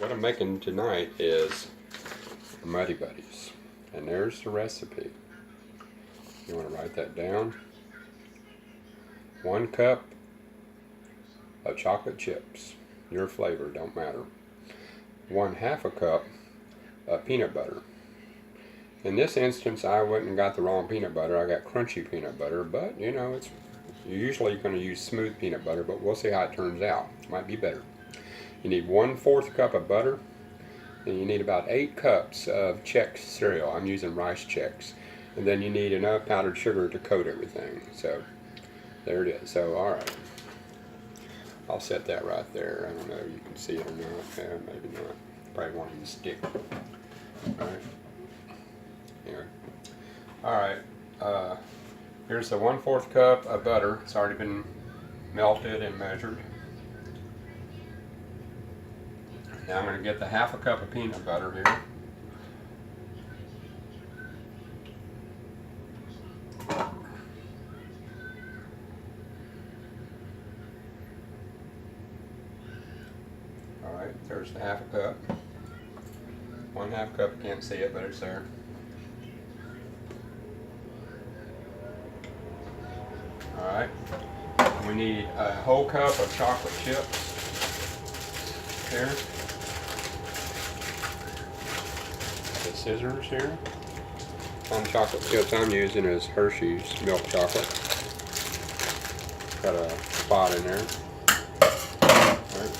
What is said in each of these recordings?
What I'm making tonight is Muddy Buddies, and there's the recipe. You want to write that down. 1 cup of chocolate chips, your flavor, don't matter. 1/2 a cup of peanut butter. In this instance, I went and got the wrong peanut butter. I got crunchy peanut butter, but you know, you're usually going to use smooth peanut butter, but we'll see how it turns out. Might be better. You need 1/4 cup of butter, and you need about 8 cups of Chex cereal. I'm using Rice Chex. And then you need enough powdered sugar to coat everything. So there it is. So alright, I'll set that right there. I don't know if you can see it or not. Yeah, maybe not. Probably won't even stick. Alright. Here. Alright. Here's the 1/4 cup of butter. It's already been melted and measured. Now I'm going to get the 1/2 cup of peanut butter here. Alright, there's the 1/2 cup. 1/2 cup, you can't see it, but it's there. Alright, we need a whole cup of chocolate chips here. The scissors here. The kind of chocolate chips I'm using is Hershey's milk chocolate. Got a spot in there. Right.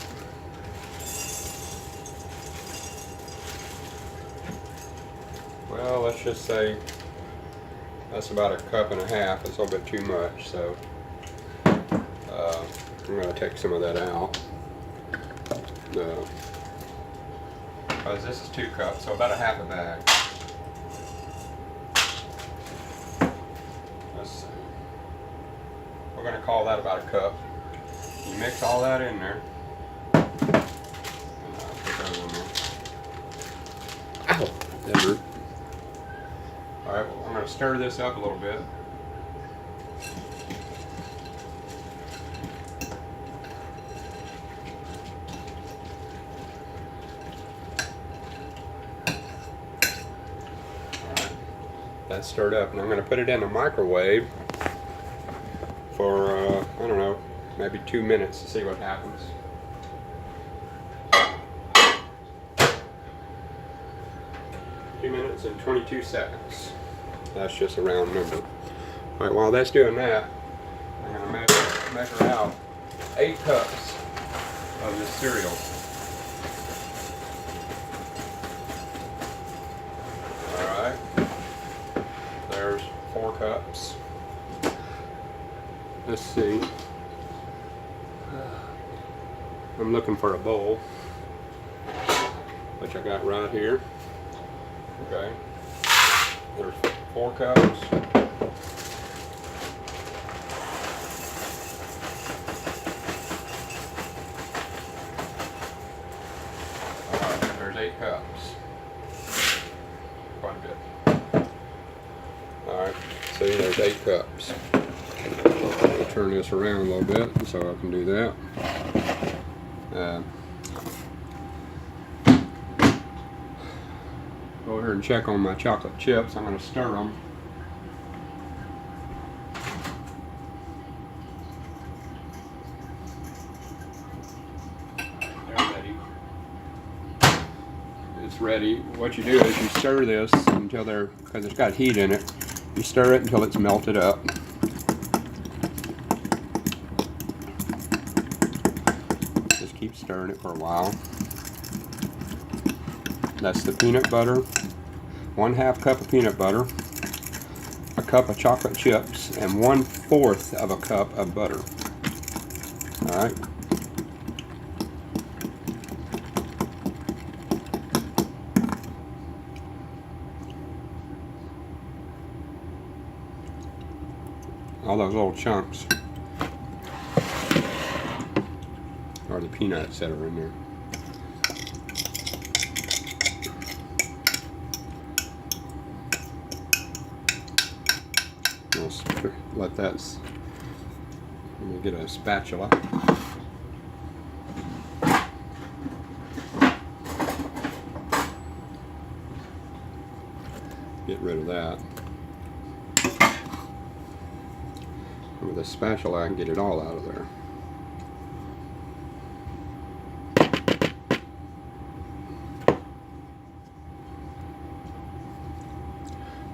Well, let's just say that's about 1.5 cups. It's a little bit too much, so I'm going to take some of that out. Because this is 2 cups, so about 1/2 bag. Let's see. We're going to call that about 1 cup. You mix all that in there. And put those in there. Ow! That hurt. Alright, well, I'm going to stir this up a little bit. That's stirred up, and I'm going to put it in the microwave for I don't know, maybe 2 minutes to see what happens. 2 minutes and 22 seconds. That's just a round number. Alright, while that's doing that, I'm going to measure out 8 cups of this cereal. Alright. There's 4 cups. Let's see. I'm looking for a bowl, which I got right here. Okay. There's 4 cups. Alright, there's 8 cups. Quite a bit. Alright, see, there's 8 cups. I'll turn this around a little bit so I can do that. Go here and check on my chocolate chips. I'm going to stir them. They're ready. It's ready. What you do is you stir this until because it's got heat in it, you stir it until it's melted up. Just keep stirring it for a while. That's the peanut butter, 1/2 cup of peanut butter, 1 cup of chocolate chips, and 1/4 of a cup of butter. Alright. All those little chunks are the peanuts that are in there. Let that, let me get a spatula. get rid of that. And with a spatula I can get it all out of there.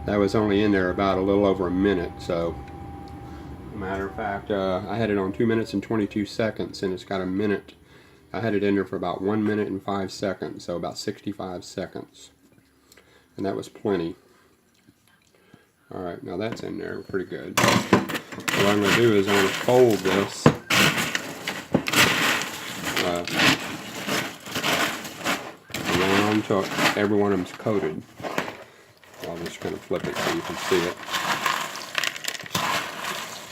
That was only in there about a little over a minute, so matter of fact, I had it on 2 minutes and 22 seconds, and it's got a minute. I had it in there for about 1 minute and 5 seconds, so about 65 seconds. And that was plenty. Alright, now that's in there pretty good. What I'm going to do is I'm going to fold this around till every one of them's coated. I'll just kind of flip it so you can see it.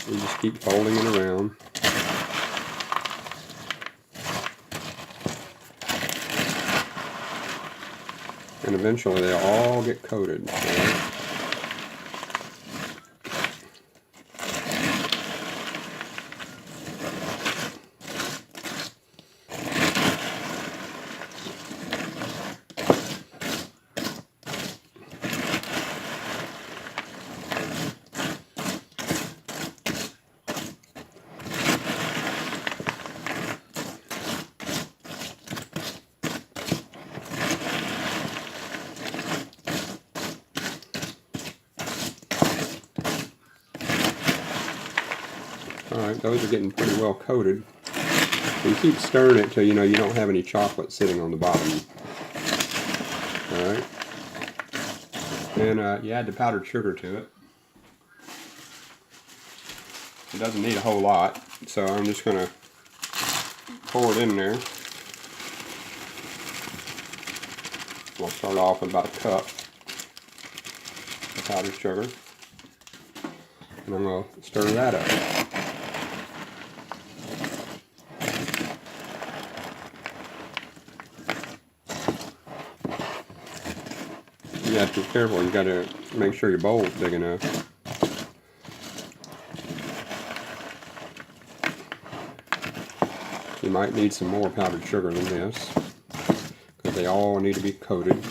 You just keep folding it around. And eventually they'll all get coated. Right? Alright, those are getting pretty well coated. So you keep stirring it till you know you don't have any chocolate sitting on the bottom. Alright. And you add the powdered sugar to it. It doesn't need a whole lot, so I'm just going to pour it in there. We'll start off with about a cup of powdered sugar. And I'm going to stir that up. You have to be careful. You got to make sure your bowl's big enough. You might need some more powdered sugar than this, because they all need to be coated.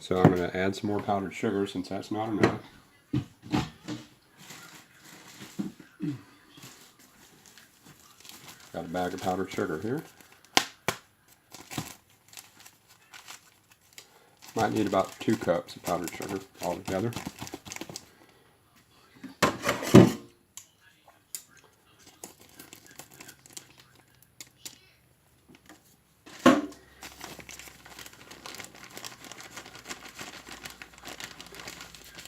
So I'm going to add some more powdered sugar since that's not enough. Got a bag of powdered sugar here. Might need about 2 cups of powdered sugar altogether.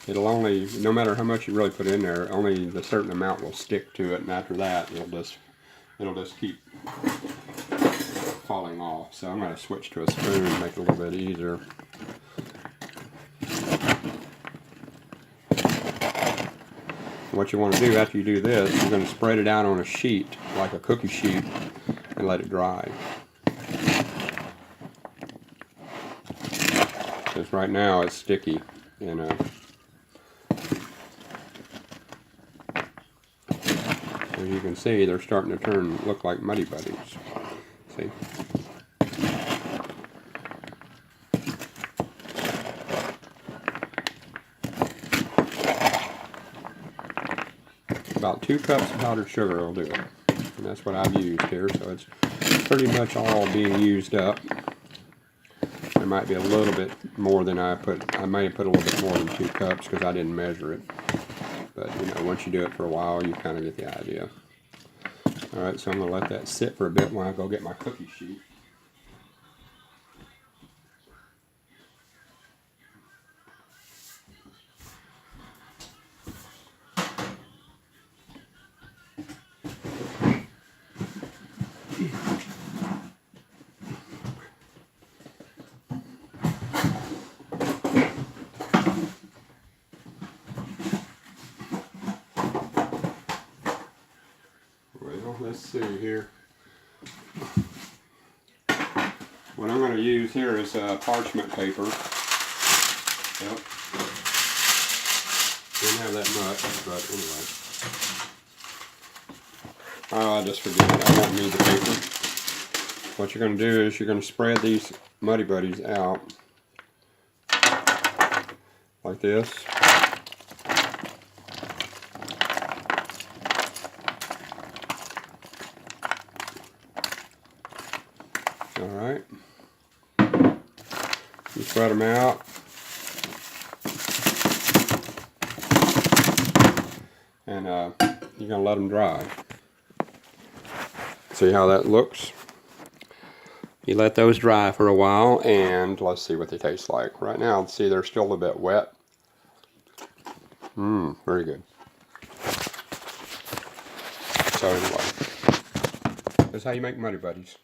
It'll only, no matter how much you really put in there, only the certain amount will stick to it, and after that it'll just keep falling off. So I'm going to switch to a spoon and make it a little bit easier. What you want to do after you do this, you're going to spread it out on a sheet, like a cookie sheet, and let it dry. Because right now it's sticky, and as you can see, they're starting to look like Muddy Buddies. See? About 2 cups of powdered sugar will do it. And that's what I've used here, so it's pretty much all being used up. There might be a little bit more than I may have put a little bit more than 2 cups because I didn't measure it. But, you know, once you do it for a while, you kind of get the idea. Alright, so I'm going to let that sit for a bit while I go get my cookie sheet. Let's see here. What I'm going to use here is parchment paper. Yep. Didn't have that much, but anyway. I just forget it. I won't need the paper. what you're going to do is you're going to spread these Muddy Buddies out like this. Alright. You spread them out. And you're going to let them dry. See how that looks? You let those dry for a while, and let's see what they taste like. Right now, see, they're still a little bit wet. Very good. So anyway, that's how you make Muddy Buddies.